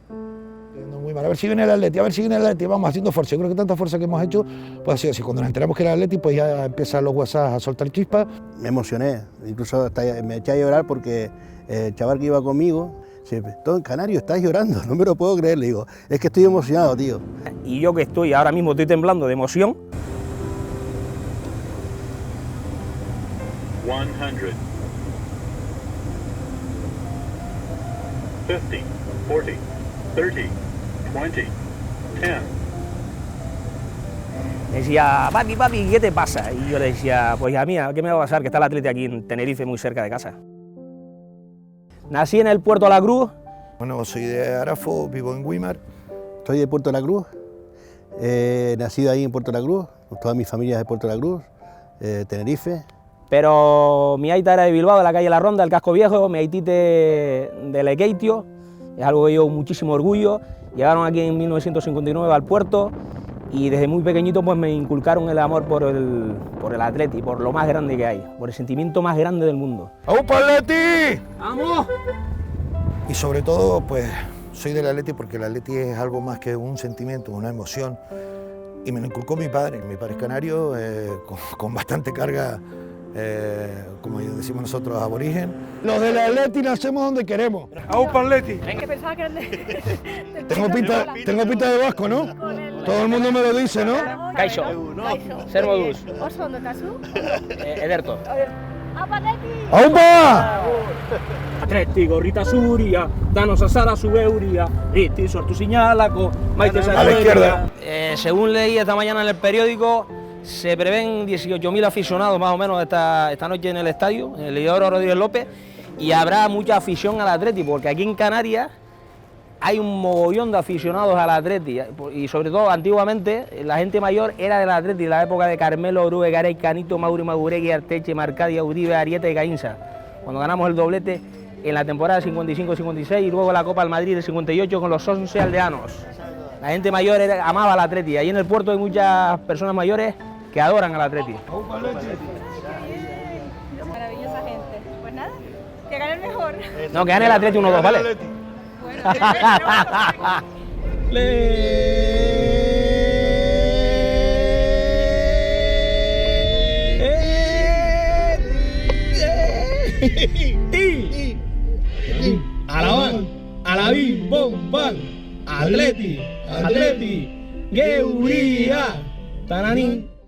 Muy mal. A ver si viene el Atleti, vamos haciendo fuerza. Yo creo que tanta fuerza que hemos hecho, pues ha sido así. Cuando nos enteramos que era el Atleti, pues ya empiezan los WhatsApp a soltar chispas. Me emocioné, incluso hasta me eché a llorar porque el chaval que iba conmigo, todo en Canario, estás llorando, no me lo puedo creer, le digo, es que estoy emocionado, tío. Y yo que estoy, ahora mismo estoy temblando de emoción. 100, 50, 40, 30, 20, 10. Decía, papi, ¿qué te pasa? Y yo le decía, pues a mí, ¿qué me va a pasar? Que está el Atleti aquí en Tenerife, muy cerca de casa. Nací en el Puerto de la Cruz. Bueno, soy de Arafo, vivo en Güímar. Soy de Puerto de la Cruz, nacido ahí en Puerto de la Cruz, toda mi familia es de Puerto de la Cruz, Tenerife. Pero mi aita era de Bilbao, de la calle La Ronda, el Casco Viejo, mi aitite de Lekeitio, es algo que llevo muchísimo orgullo. Llegaron aquí en 1959 al puerto y desde muy pequeñito pues me inculcaron el amor por el Atleti, por lo más grande que hay, por el sentimiento más grande del mundo. ¡Aupa Atleti! ¡Vamos! Y sobre todo, pues soy del Atleti porque el Atleti es algo más que un sentimiento, una emoción. Y me lo inculcó mi padre es canario, con bastante carga, como decimos nosotros, aborigen. Los del Atleti nacemos donde queremos. ¡Aupa Atleti! Que pensaba que eran Tengo pinta de vasco, ¿no? Todo el mundo me lo dice, ¿no? Kaixo, zer moduz, Oso ondo kasu. ederto. Apa Atleti! ¡Aupa! Atleti gorrita zuria, danos azara zu euria, iti sortu sinalako, maite A la izquierda. Según leí esta mañana en el periódico, se prevén 18.000 aficionados más o menos esta noche en el estadio, en el Isidoro Rodríguez López, y habrá mucha afición al Atleti, porque aquí en Canarias hay un mogollón de aficionados al Atleti, y sobre todo antiguamente la gente mayor era del Atleti, en la época de Carmelo, Orue, Garay, Canito, Mauri, Maguregui, Arteche, Marcadia, Uribe, Arieta y Gainza, cuando ganamos el doblete en la temporada 55-56 y luego la Copa del Madrid del 58 con los 11 aldeanos. La gente mayor amaba al Atleti, ahí en el puerto hay muchas personas mayores que adoran al Atleti. Maravillosa gente. Pues nada, que gane el mejor. No, que gane el Atleti 1-2, ¿vale? Alabí, bombán, Atleti, Geuría, Tananín.